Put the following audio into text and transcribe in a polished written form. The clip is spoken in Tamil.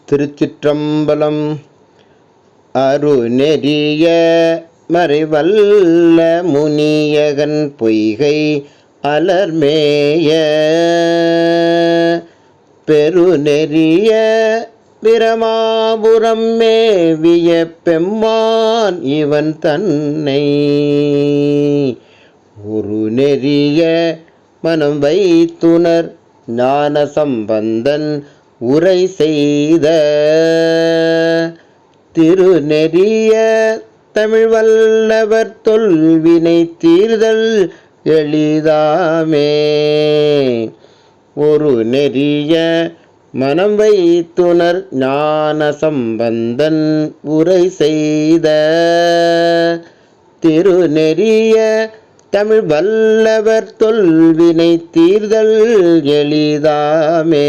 திருச்சிற்றம்பலம். அருநெறிய மறைவல்ல முனியகன் பொய்கை அலர்மேய பெருநெறிய பிரமாபுரம் மேவிய பெம்மான் இவன் தன்னை ஒரு நெறிய மனம் வைத்துணர் ஞான சம்பந்தன் உரை செய்த திருநெறிய தமிழ் வல்லவர் தொல்வினை தீர்தல் எளிதாமே. ஒரு நெறிய மனம் வைத்துணர் ஞான சம்பந்தன் உரை செய்த திருநெறிய தமிழ் வல்லவர் தொல்வினை தீர்தல் எளிதாமே.